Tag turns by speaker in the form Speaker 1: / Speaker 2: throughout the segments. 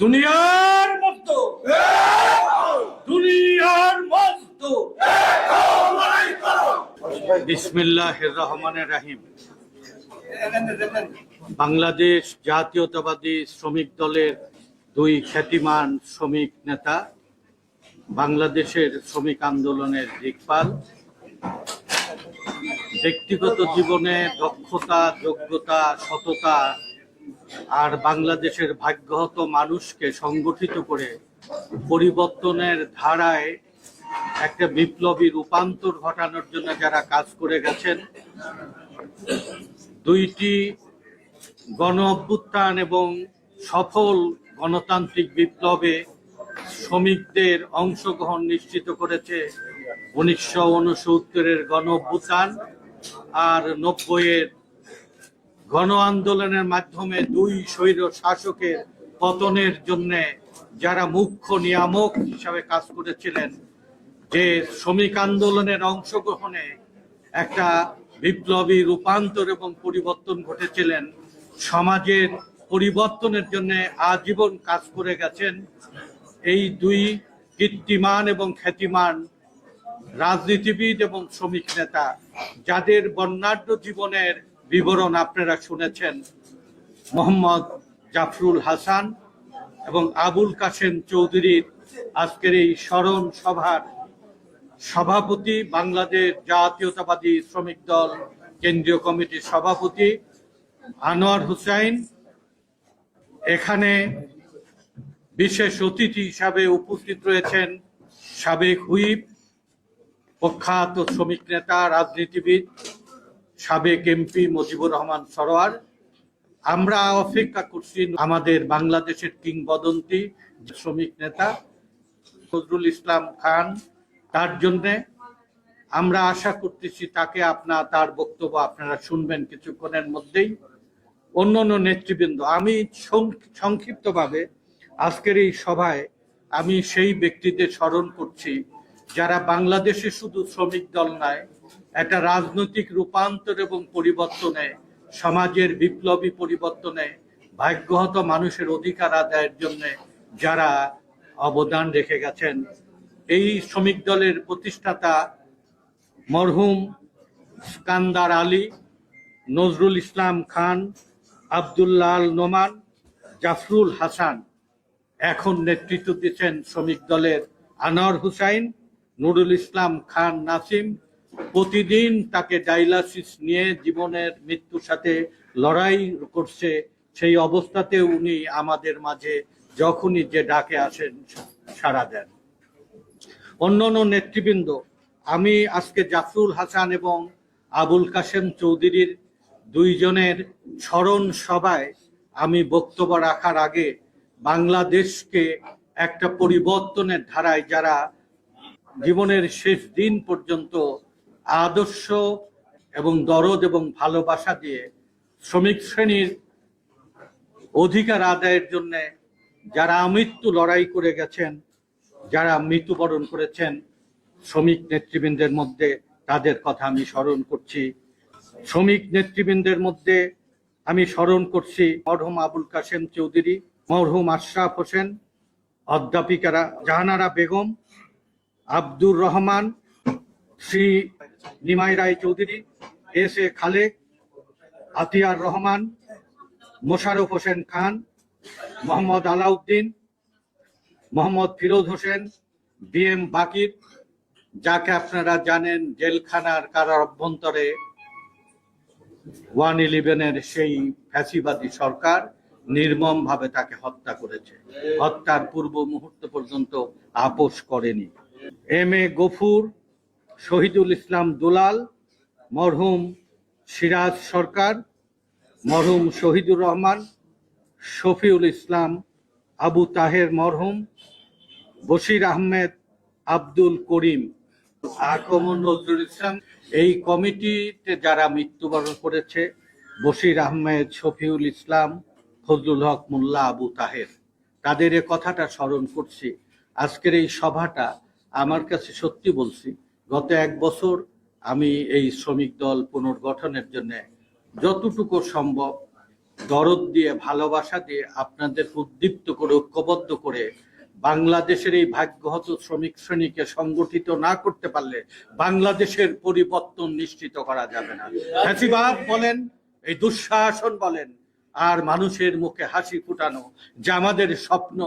Speaker 1: দুনিয়ার মস্ত দুনিয়ার মস্ত বিসমিল্লাহির রহমানির রহিম। বাংলাদেশ জাতীয়তাবাদী শ্রমিক দলের দুই খ্যাতিমান শ্রমিক নেতা, বাংলাদেশের শ্রমিক আন্দোলনের দিকপাল, ব্যক্তিগত জীবনে দক্ষতা, যোগ্যতা, সততা আর বাংলাদেশের ভাগ্যহত মানুষকে সংগঠিত করে পরিবর্তনের ধারায় একটা বিপ্লবী রূপান্তর ঘটানোর জন্য যারা কাজ করে গেছেন, দুইটি গণ অভ্যুত্থান এবং সফল গণতান্ত্রিক বিপ্লবে শ্রমিকদের অংশগ্রহণ নিশ্চিত করেছে 1969-এর গণ অভ্যুত্থান আর 90-এর গণ আন্দোলনের মাধ্যমে দুই স্বৈর শাসকের পতনের জন্য যারা মুখ্য নিয়ামক হিসাবে কাজ করেছিলেন, যে শ্রমিক আন্দোলনের অংশগ্রহণে একটা বিপ্লবী রূপান্তর এবং পরিবর্তন ঘটেছিলেন, সমাজের পরিবর্তনের জন্য আজীবন কাজ করে গেছেন এই দুই কীর্তিমান এবং খ্যাতিমান রাজনীতিবিদ এবং শ্রমিক নেতা, যাদের বর্ণাঢ্য জীবনের বিবরণ আপনারা শুনেছেন। মোহাম্মদ জাফরুল হাসান এবং আবুল কাশেম চৌধুরীর আজকের এই স্মরণ সভার সভাপতি, বাংলাদেশ জাতীয়তাবাদী শ্রমিক দল কেন্দ্রীয় কমিটির সভাপতি আনোয়ার হোসেন, এখানে বিশেষ অতিথি হিসাবে উপস্থিত রয়েছেন সাবেক হুইপ, প্রখ্যাত শ্রমিক নেতা, রাজনীতিবিদ, সাবেক এমপি মুজিবুর রহমান সরোয়ার। আমরা অপেক্ষা করছি আমাদের বাংলাদেশের কিংবদন্তি শ্রমিক নেতা নজরুল ইসলাম খান, তার জন্য আমরা আশা করতেছি তাকে তার বক্তব্য আপনারা শুনবেন কিছুক্ষণের মধ্যেই। অন্যান্য নেতৃবৃন্দ, আমি সংক্ষিপ্তভাবে আজকের এই সভায় আমি সেই ব্যক্তিদের স্মরণ করছি যারা বাংলাদেশে শুধু শ্রমিক দল নয়, একটা রাজনৈতিক রূপান্তর এবং পরিবর্তনে, সমাজের বিপ্লবী পরিবর্তনে, ভাগ্যহত মানুষের অধিকার আদায়ের জন্য যারা অবদান রেখে গেছেন। এই শ্রমিক দলের প্রতিষ্ঠাতা মরহুম স্কান্দার আলী, নজরুল ইসলাম খান, আব্দুল্লাহ নোমান, জাফরুল হাসান। এখন নেতৃত্ব দিচ্ছেন শ্রমিক দলের আনোয়ার হোসেন, নুরুল ইসলাম খান নাসিম। প্রতিদিন তাকে ডায়ালাইসিস নিয়ে জীবনের মৃত্যুর সাথে লড়াই করছে, সেই অবস্থাতে উনি আমাদের মাঝে যখনই যে ডাকে আসেন সাড়া দেন। অন্যান্য নেতৃবৃন্দ, আমি আজকে জাফরুল হাসান এবং আবুল কাশেম চৌধুরীর দুইজনের স্মরণ সভায় আমি বক্তব্য রাখার আগে বাংলাদেশকে একটা পরিবর্তনের ধারায় যারা জীবনের শেষ দিন পর্যন্ত আদর্শ এবং দরদ এবং ভালোবাসা দিয়ে শ্রমিক শ্রেণীর অধিকার আদায়ের জন্য যারা আমৃত্যু লড়াই করে গেছেন, যারা মৃত্যুবরণ করেছেন শ্রমিক নেতৃবৃন্দের মধ্যে, তাদের কথা আমি স্মরণ করছি। শ্রমিক নেতৃবৃন্দের মধ্যে আমি স্মরণ করছি মরহুম আবুল কাশেম চৌধুরী, মরহুম আশরাফ হোসেন, অধ্যাপিকারা Jahanara Begum, Abdur Rahman, Shri Nimai Roy Chowdhury, S A Khalek, Atiar Rahman, Mosharraf Hossain Khan, Mohammad Alauddin, Mohammad Firoz Hossain, B M Baqir, যাকে আপনারা জানেন জেলখানার কারার অভ্যন্তরে 111-এর সেই ফ্যাসিবাদী সরকার নির্মমভাবে তাকে হত্যা করেছে, হত্যার পূর্ব মুহূর্ত পর্যন্ত আপোষ করেনি। এম এ গফুর, শহীদুল ইসলাম দুলাল, মরহুম সিরাজ সরকার, মরহুম শহীদুর রহমান, শফিউল ইসলাম, আবু তাহের মরহুম, বশির আহমেদ, আব্দুল করিম, আকমর নজরুল ইসলাম। এই কমিটিতে যারা মৃত্যুবরণ করেছে বশির আহমেদ, শফিউল ইসলাম, ফজলুল হক মোল্লা, আবু তাহের, তাদের এ কথাটা স্মরণ করছি। আজকের এই সভাটা আমার কাছে সত্যি বলছি, গত 1 বছর আমি এই শ্রমিক দল পুনর্গঠনের জন্য যতটুকু সম্ভব দরদ দিয়ে, ভালোবাসা দিয়ে, আপনাদের উদ্দীপ্ত করে, ঐক্যবদ্ধ করে বাংলাদেশের এই ভাগ্যহত শ্রমিক শ্রেণীকে সংগঠিত না করতে পারলে বাংলাদেশের পরিবর্তন নিশ্চিত করা যাবে না। ফ্যাসিবাদ বলেন, এই দুঃশাসন বলেন, আর মানুষের মুখে হাসি ফুটানো যে আমাদের স্বপ্ন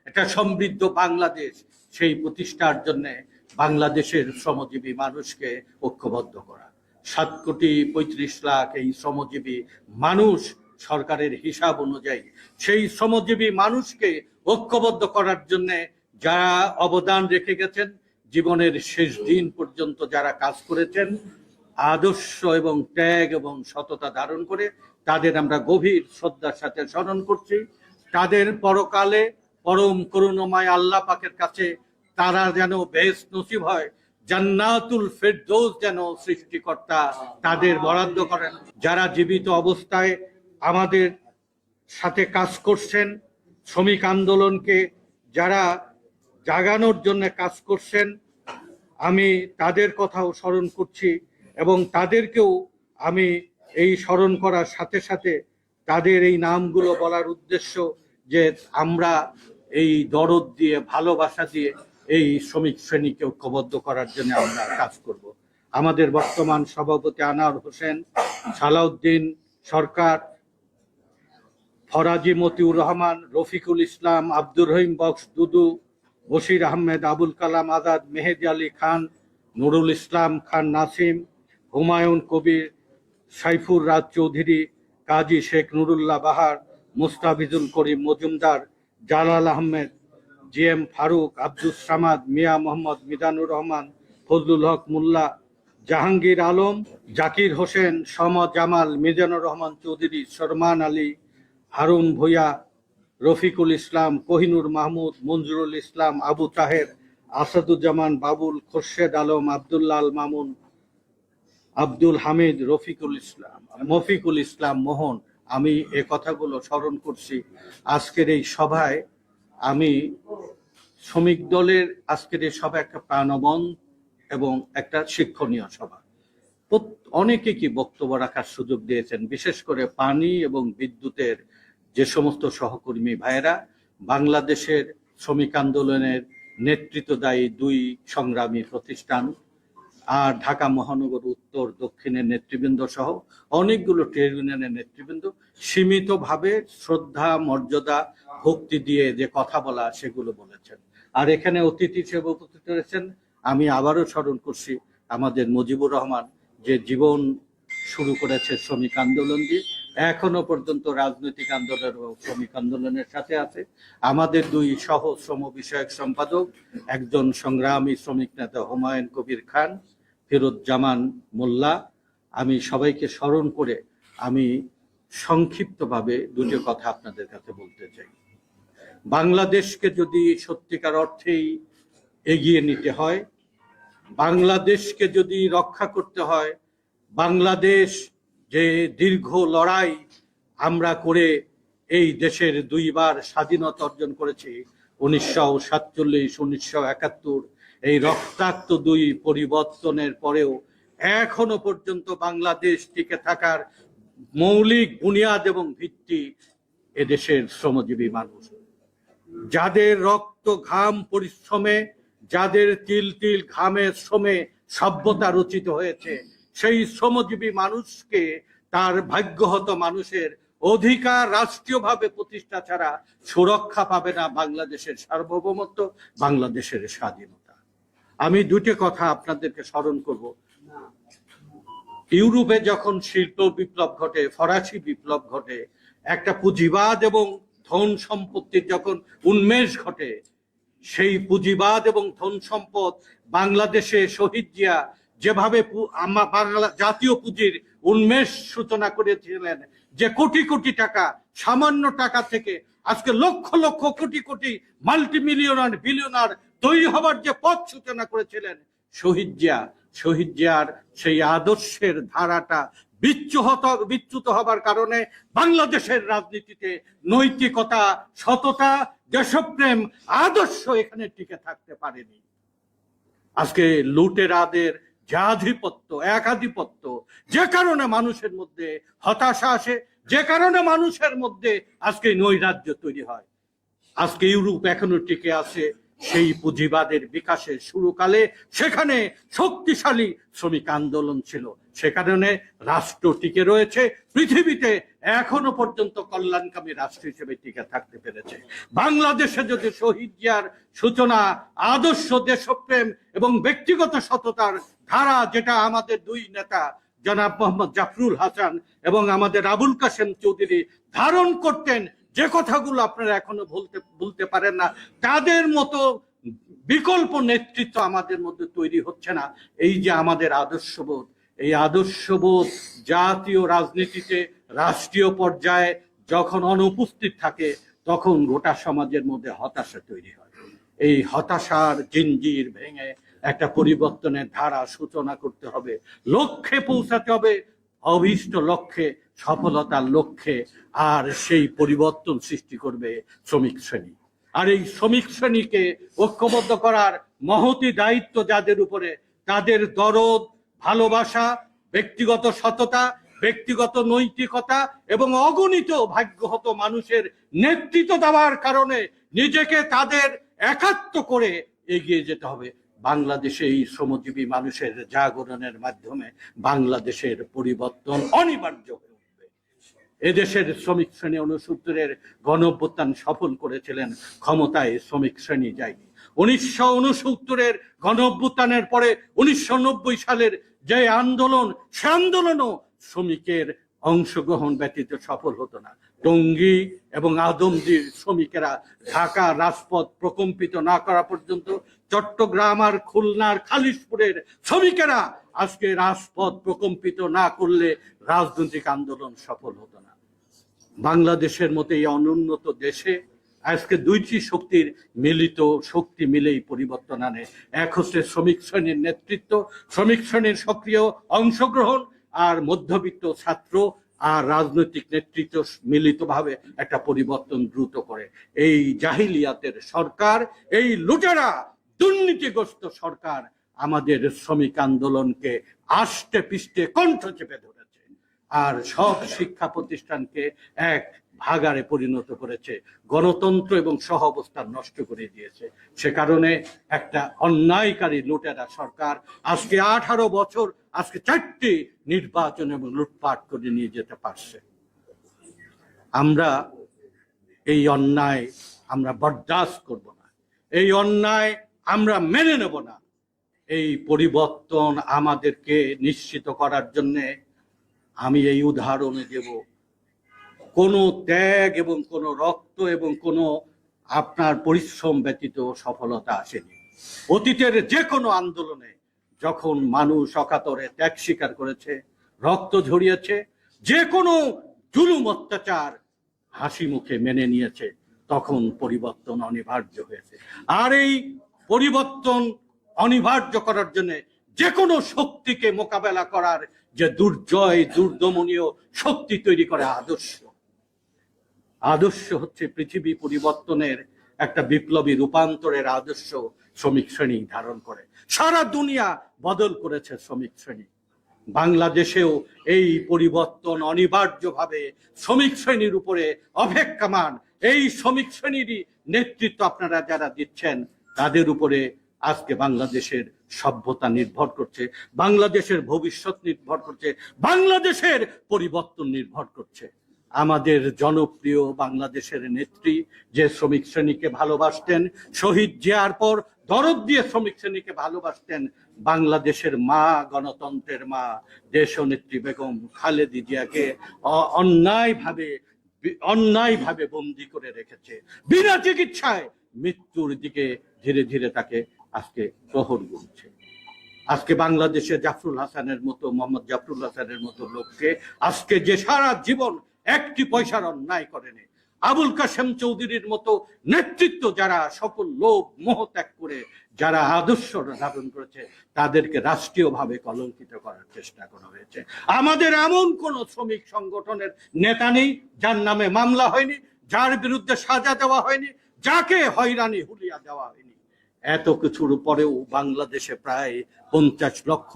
Speaker 1: একটা সমৃদ্ধ বাংলাদেশ, সেই প্রতিষ্ঠার জন্য বাংলাদেশের শ্রমজীবী মানুষকে ঐক্যবদ্ধ করা। 7,35,00,000 এই শ্রমজীবী মানুষ, সরকারের হিসাব অনুযায়ী সেই শ্রমজীবী মানুষকে ঐক্যবদ্ধ করার জন্য যারা অবদান রেখে গেছেন, জীবনের শেষ দিন পর্যন্ত যারা কাজ করেছেন, আদর্শ এবং ত্যাগ এবং সততা ধারণ করে, তাদের আমরা গভীর শ্রদ্ধার সাথে স্মরণ করছি। তাদের পরকালে পরম করুণাময় আল্লাহ পাকের কাছে তারা যেন বেহেশত নসিব হয়, জান্নাতুল ফেরদৌস যেন সৃষ্টিকর্তা তাদের বরাদ্দ করেন। যারা জীবিত অবস্থায় আমাদের সাথে কাজ করছেন, শ্রমিক আন্দোলনকে যারা জাগানোর জন্য কাজ করছেন, আমি তাদের কথাও স্মরণ করছি এবং তাদেরকেও আমি এই স্মরণ করার সাথে সাথে তাদের এই নামগুলো বলার উদ্দেশ্য যে আমরা এই দরদ দিয়ে, ভালোবাসা দিয়ে এই শ্রমিক শ্রেণীকে ঐক্যবদ্ধ করার জন্য আমরা কাজ করব। আমাদের বর্তমান সভাপতি আনোয়ার হোসেন, সালাউদ্দিন সরকার, ফরাজি মতিউর রহমান, রফিকুল ইসলাম, আব্দুর রহিম বক্স দুদু, বশির আহমেদ, আবুল কালাম আজাদ, মেহেদি আলী খান, নুরুল ইসলাম খান নাসিম, হুমায়ুন কবির, সাইফুর রাজ চৌধুরী, কাজী শেখ নুরুল্লাহ বাহার, মুস্তাফিজুল করিম মজুমদার, জালাল আহমেদ, জিএম ফারুক, আব্দুস সামাদ, মিয়া মোহাম্মদ মিজানুর রহমান, ফজলুল হক মোল্লা, জাহাঙ্গীর আলম, জাকির হোসেন, সমদ জামাল, মিজানুর রহমান চৌধুরী, শরমান আলী, হারুন ভূঁইয়া, রফিকুল ইসলাম, কোহিনুর মাহমুদ, মঞ্জুরুল ইসলাম, আবু তাহের, আসাদুজ্জামান বাবুল, খোরশেদ আলম, আব্দুল্লাহ আল মামুন, আব্দুল হামিদ, মফিকুল ইসলাম মোহন। আমি এ কথাগুলো স্মরণ করছি। আজকের এই সভায় আমি শ্রমিক দলের আজকের এই সভা একটা প্রাণবন্ত এবং একটা শিক্ষণীয় সভা। অনেকে কি বক্তব্য রাখার সুযোগ দিয়েছেন, বিশেষ করে পানি এবং বিদ্যুতের যে সমস্ত সহকর্মী ভাইয়েরা, বাংলাদেশের শ্রমিক আন্দোলনের নেতৃত্বদায়ী 2 সংগ্রামী প্রতিষ্ঠান, আর ঢাকা মহানগর উত্তর দক্ষিণের নেতৃবৃন্দ সহ অনেকগুলো ট্রেড ইউনিয়নের নেতৃবৃন্দ সীমিতভাবে শ্রদ্ধা, মর্যাদা, ভক্তি দিয়ে যে কথা বলা সেগুলো বলেছেন। আর এখানে অতিথি হিসেবে উপস্থিত রয়েছেন, আমি আবারও স্মরণ করছি আমাদের মুজিবুর রহমান, যে জীবন শুরু করেছে শ্রমিক আন্দোলন দিয়ে, এখনো পর্যন্ত রাজনৈতিক আন্দোলন ও শ্রমিক আন্দোলনের সাথে আছে। আমাদের 2 সহ শ্রম বিষয়ক সম্পাদক, একজন সংগ্রামী শ্রমিক নেতা হুমায়ুন কবির খান, ফিরোজ্জামান মোল্লা। আমি সবাইকে স্মরণ করে আমি সংক্ষিপ্তভাবে 2টি কথা আপনাদের কাছে বলতে চাই। বাংলাদেশকে যদি সত্যিকার অর্থেই এগিয়ে নিতে হয়, বাংলাদেশকে যদি রক্ষা করতে হয়, বাংলাদেশ যে দীর্ঘ লড়াই আমরা করে এই দেশের 2 বার স্বাধীনতা অর্জন করেছি, 1947, 1971, এই রক্তাক্ত 2 পরিবর্তনের পরেও এখনো পর্যন্ত বাংলাদেশ টিকে থাকার মৌলিক বুনিয়াদ এবং ভিত্তি এদেশের শ্রমজীবী মানুষ, যাদের রক্ত ঘাম পরিশ্রমে, যাদের তিল তিল ঘামে শ্রমে সভ্যতা রচিত হয়েছে, সেই শ্রমজীবী মানুষকে, তার ভাগ্যহত মানুষের অধিকার রাষ্ট্রীয়ভাবে প্রতিষ্ঠা ছাড়া সুরক্ষা পাবে না বাংলাদেশের সার্বভৌমত্ব, বাংলাদেশের স্বাধীনতা। আমি 2টি কথা আপনাদেরকে স্মরণ করব। ইউরোপে যখন শিল্প বিপ্লব ঘটে, ফরাসি বিপ্লব ঘটে, একটা পুঁজিবাদ এবং ধন সম্পত্তির যখন উন্মেষ ঘটে, সেই পুঁজিবাদ এবং ধন সম্পদ বাংলাদেশে শহীদ জিয়া যেভাবে বাংলা জাতীয় পুঁজির উন্মেষ সূচনা করেছিলেন, যে কোটি কোটি টাকা, সামান্য টাকা থেকে আজকে লক্ষ লক্ষ কোটি কোটি মাল্টিমিলিয়নার, বিলিয়নার তৈরি হবার যে পথ সূচনা করেছিলেন শহীদ জিয়ার সেই আদর্শের ধারাটা বিচ্যুত হবার কারণে বাংলাদেশের রাজনীতিতে নৈতিকতা, সততা, দেশপ্রেম, আদর্শ এখানে টিকে থাকতে পারেনি। আজকে লুটেরাদের যে আধিপত্য, একাধিপত্য, যে কারণে মানুষের মধ্যে হতাশা আসে, যে কারণে মানুষের মধ্যে আজকে নৈরাজ্য তৈরি হয়। আজকে ইউরোপ এখনো টিকে আছে সেই পুঁজিবাদের বিকাশের শুরুকালে, সেখানে শক্তিশালী শ্রমিক আন্দোলন ছিল, সে কারণে রাষ্ট্র টিকে রয়েছে, পৃথিবীতে এখনো পর্যন্ত কল্যাণকামী রাষ্ট্র হিসেবে টিকে থাকতে পেরেছে। বাংলাদেশে যদি শহীদ জিয়ার সূচনা, আদর্শ, দেশপ্রেম এবং ব্যক্তিগত সততার ধারা, যেটা আমাদের দুই নেতা জনাব মোহাম্মদ জাফরুল হাসান এবং আমাদের আবুল কাশেম চৌধুরী ধারণ করতেন, যে কথাগুলো আপনারা এখনো বলতে পারেন না, তাদের মতো বিকল্প নেতৃত্ব আমাদের মধ্যে তৈরি হচ্ছে না। এই যে আমাদের আদর্শবোধ, এই আদর্শবোধ জাতীয় রাজনীতিতে, রাষ্ট্রীয় পর্যায়ে যখন অনুপস্থিত থাকে, তখন গোটা সমাজের মধ্যে হতাশা তৈরি হয়। এই হতাশার জিঞ্জির ভেঙে একটা পরিবর্তনের ধারা সূচনা করতে হবে, লক্ষ্যে পৌঁছাতে হবে, অভীষ্ট লক্ষ্যে, সফলতার লক্ষ্যে। আর সেই পরিবর্তন সৃষ্টি করবে শ্রমিক শ্রেণী। আর এই শ্রমিক শ্রেণীকে ঐক্যবদ্ধ করার মহতি দায়িত্ব যাদের উপরে, তাদের দরদ, ভালোবাসা, ব্যক্তিগত সততা, ব্যক্তিগত নৈতিকতা এবং অগণিত ভাগ্যহত মানুষের নেতৃত্ব দেওয়ার কারণে নিজেকে তাদের একাত্ম করে এগিয়ে যেতে হবে। বাংলাদেশে এই শ্রমজীবী মানুষের জাগরণের মাধ্যমে বাংলাদেশের পরিবর্তন অনিবার্য হয়ে উঠবে। এদেশের শ্রমিক শ্রেণী 69-এর গণঅভ্যুত্থান সফল করেছিলেন, ক্ষমতায় শ্রমিক শ্রেণী যায়নি। 1969-এর গণঅভ্যুত্থানের পরে 1990 সালের যে আন্দোলন, সে আন্দোলনও শ্রমিকের অংশগ্রহণ ব্যতীত সফল হতো না। টঙ্গী এবং আদমদীর শ্রমিকেরা ঢাকা রাজপথ প্রকম্পিত না করা পর্যন্ত, চট্টগ্রাম আর খুলনার খালিশপুরের শ্রমিকেরা আজকে রাজপথ প্রকম্পিত না করলে রাজনৈতিক আন্দোলন সফল হতো না। বাংলাদেশের মতো এই অনুন্নত দেশে আজকে দুইটি শক্তির মিলিত শক্তি মিলেই পরিবর্তন আনে। এক হচ্ছে শ্রমিক শ্রেণীর নেতৃত্ব, শ্রমিক শ্রেণীর সক্রিয় অংশগ্রহণ, আর মধ্যবিত্ত, ছাত্র আর রাজনৈতিক নেতৃত্ব মিলিতভাবে একটা পরিবর্তন দ্রুত করে। এই জাহিলিয়াতের সরকার, এই লুটেরা দুর্নীতিগ্রস্ত সরকার আমাদের শ্রমিক আন্দোলনকে আষ্টে পৃষ্ঠে কণ্ঠ চেপে ধরেছে, আর সব শিক্ষা প্রতিষ্ঠানকে এক ভাগাড়ে পরিণত করেছে, গণতন্ত্র এবং সহ অবস্থান নষ্ট করে দিয়েছে। সে কারণে একটা অন্যায়কারী লুটেরা সরকার আজকে 18 বছর, আজকে 4টি নির্বাচন এবং লুটপাট করে নিয়ে যেতে পারছে। আমরা এই অন্যায় আমরা বরদাস্ত করব না, এই অন্যায় আমরা মেনে নেব না। এই পরিবর্তন আমাদেরকে নিশ্চিত করার জন্য আমি এই উদাহরণে দেব, কোনো ত্যাগ এবং কোনো রক্ত এবং কোনো আপনার পরিশ্রম ব্যতীত সফলতা আসেনি। অতীতের যে কোনো আন্দোলনে যখন মানুষ অকাতরে ত্যাগ স্বীকার করেছে, রক্ত ঝরিয়েছে, যে কোনো জুলুম অত্যাচার হাসি মুখে মেনে নিয়েছে, তখন পরিবর্তন অনিবার্য হয়েছে। আর এই পরিবর্তন অনিবার্য করার জন্য যে কোনো শক্তিকে মোকাবেলা করার যে দুর্জয় দুর্দমনীয় শক্তি তৈরি করে আদর্শ। আদর্শ হচ্ছে পৃথিবী পরিবর্তনের একটা বিপ্লবী রূপান্তরের আদর্শ শ্রমিক শ্রেণী ধারণ করে। সারা দুনিয়া বদল করেছে শ্রমিক শ্রেণী, বাংলাদেশেও এই পরিবর্তন অনিবার্যভাবে শ্রমিক শ্রেণীর উপরে অপেক্ষমান। এই শ্রমিক শ্রেণীরই নেতৃত্ব আপনারা যারা দিচ্ছেন, তাদের উপরে আজকে বাংলাদেশের সভ্যতা নির্ভর করছে, বাংলাদেশের ভবিষ্যৎ নির্ভর করছে, বাংলাদেশের পরিবর্তন নির্ভর করছে। আমাদের জনপ্রিয় বাংলাদেশের নেত্রী যে শ্রমিক শ্রেণীকে ভালোবাসতেন, শহীদ জিয়ার পর দরদ দিয়ে শ্রমিক শ্রেণীকে ভালোবাসতেন, বাংলাদেশের মা, গণতন্ত্রের মা দেশনেত্রী বেগম খালেদা জিয়াকে অন্যায়ভাবে বন্দী করে রেখেছে। বিনা চিকিৎসায় মৃত্যুর দিকে ধীরে ধীরে তাকে আজকে প্রহর গুনছে। আজকে বাংলাদেশে জাফরুল হাসানের মতো, মোহাম্মদ জাফরুল হাসানের মতো লোককে আজকে যে সারা জীবন একটি পয়সার অন্যায় করেনি, আবুল কাশেম চৌধুরীর মতো নেতৃত্ব যারা সকল লোভ মোহ ত্যাগ করে যারা আদর্শ ধারণ করেছে, তাদেরকে রাষ্ট্রীয়ভাবে কলঙ্কিত করার চেষ্টা করা হয়েছে। আমাদের এমন কোন শ্রমিক সংগঠনের নেতা নেই যার নামে মামলা হয়নি, যার বিরুদ্ধে সাজা দেওয়া হয়নি, যাকে হয়রানি হুলিয়া দেওয়া হয়নি। এত কিছুর পরেও বাংলাদেশে প্রায় 50 লক্ষ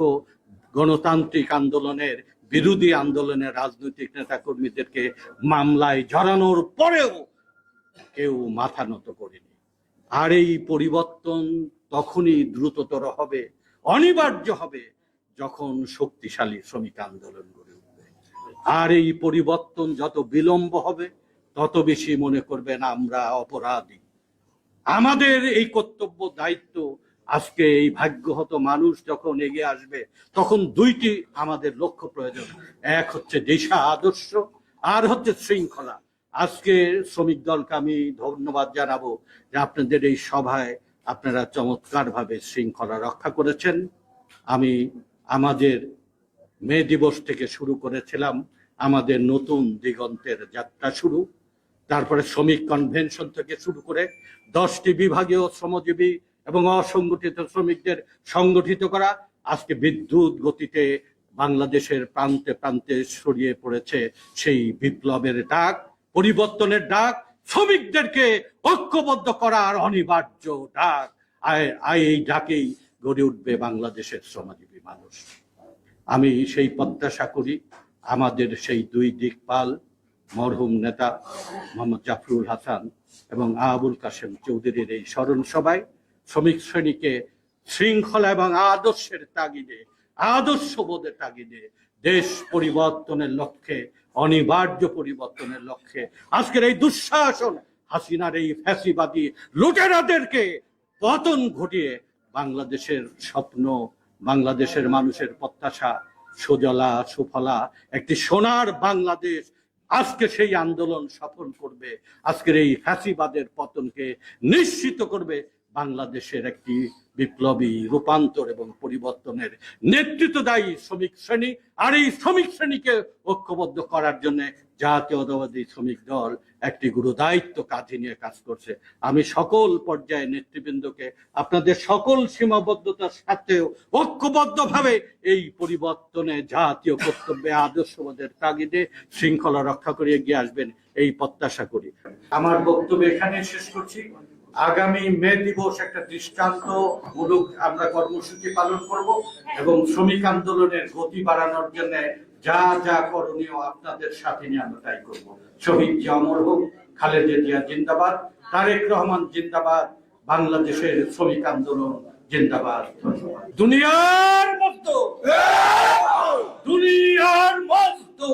Speaker 1: গণতান্ত্রিক আন্দোলনের বিরোধী আন্দোলনের রাজনৈতিক নেতাকর্মীদেরকে মামলায় জড়ানোর পরেও কেউ মাথা নত করেনি। আর এই পরিবর্তন তখনই দ্রুততর হবে, অনিবার্য হবে, যখন শক্তিশালী শ্রমিক আন্দোলন গড়ে উঠবে। আর এই পরিবর্তন যত বিলম্ব হবে তত বেশি মনে করবেন আমরা অপরাধী। আমাদের এই কর্তব্য দায়িত্ব, আজকে এই ভাগ্যহত মানুষ যখন এগিয়ে আসবে তখন দুইটি আমাদের লক্ষ্য প্রয়োজন, এক হচ্ছে দিশা আদর্শ, আর হচ্ছে শৃঙ্খলা। আজকে শ্রমিক দলকে আমি ধন্যবাদ জানাবো যে আপনাদের এই সভায় আপনারা চমৎকারভাবে শৃঙ্খলা রক্ষা করেছেন। আমি আমাদের মে দিবস থেকে শুরু করেছিলাম আমাদের নতুন দিগন্তের যাত্রা শুরু, তারপরে শ্রমিক কনভেনশন থেকে শুরু করে 10টি বিভাগীয় শ্রমজীবী এবং অসংগঠিত শ্রমিকদের সংগঠিত করা, আজকে বিদ্যুৎ গতিতে বাংলাদেশের প্রান্তে প্রান্তে ছড়িয়ে পড়েছে সেই বিপ্লবের ডাক, পরিবর্তনের ডাক, শ্রমিকদেরকে ঐক্যবদ্ধ করার অনিবার্য ডাক। এই ডাকেই গড়ে উঠবে বাংলাদেশের শ্রমজীবী মানুষ। আমি সেই প্রত্যাশা করি আমাদের সেই দুই দিকপাল মরহুম নেতা মোহাম্মদ জাফরুল হাসান এবং আবুল কাশেম চৌধুরীর এই স্মরণ সভায় শ্রমিক শ্রেণীকে শৃঙ্খলা এবং আদর্শের তাগিদে, আদর্শবোধের তাগিদে দেশ পরিবর্তনের লক্ষ্যে, অনিবার্য পরিবর্তনের লক্ষ্যে আজকের এই দুঃশাসন হাসিনার এই ফ্যাসিবাদী লুটেরাদেরকে পতন ঘটিয়ে বাংলাদেশের স্বপ্ন, বাংলাদেশের মানুষের প্রত্যাশা, সুজলা সুফলা একটি সোনার বাংলাদেশ, আজকে সেই আন্দোলন সফল করবে, আজকের এই ফ্যাসিবাদের পতনকে নিশ্চিত করবে। বাংলাদেশের একটি বিপ্লবী রূপান্তর এবং পরিবর্তনের নেতৃত্বদায়ী শ্রমিক শ্রেণী, আর এই শ্রমিক শ্রেণীকে ঐক্যবদ্ধ করার জন্য জাতীয়তাবাদী শ্রমিক দল একটি গুরু দায়িত্ব কাঁধে নিয়ে কাজ করছে। আমি সকল পর্যায়ে নেতৃবৃন্দকে আপনাদের সকল সীমাবদ্ধতার সাথেও ঐক্যবদ্ধভাবে এই পরিবর্তনে জাতীয় কর্তব্যে আদর্শবোধের তাগিদে শৃঙ্খলা রক্ষা করে এগিয়ে আসবেন এই প্রত্যাশা করি। আমার বক্তব্য এখানে শেষ করছি। আগামী মে দিবস একটা দৃষ্টান্তমূলক আমরা কর্মসূচি পালন করব এবং শ্রমিক আন্দোলনের গতি বাড়ানোর জন্য যা যা করণীয় আপনাদের সাথে নিয়ে আমরা তাই করবো। শহীদ জিয়া অমর হোক, খালেদা জিয়া জিন্দাবাদ, তারেক রহমান জিন্দাবাদ, বাংলাদেশের শ্রমিক আন্দোলন জিন্দাবাদ। দুনিয়ার মতো, দুনিয়ার মতো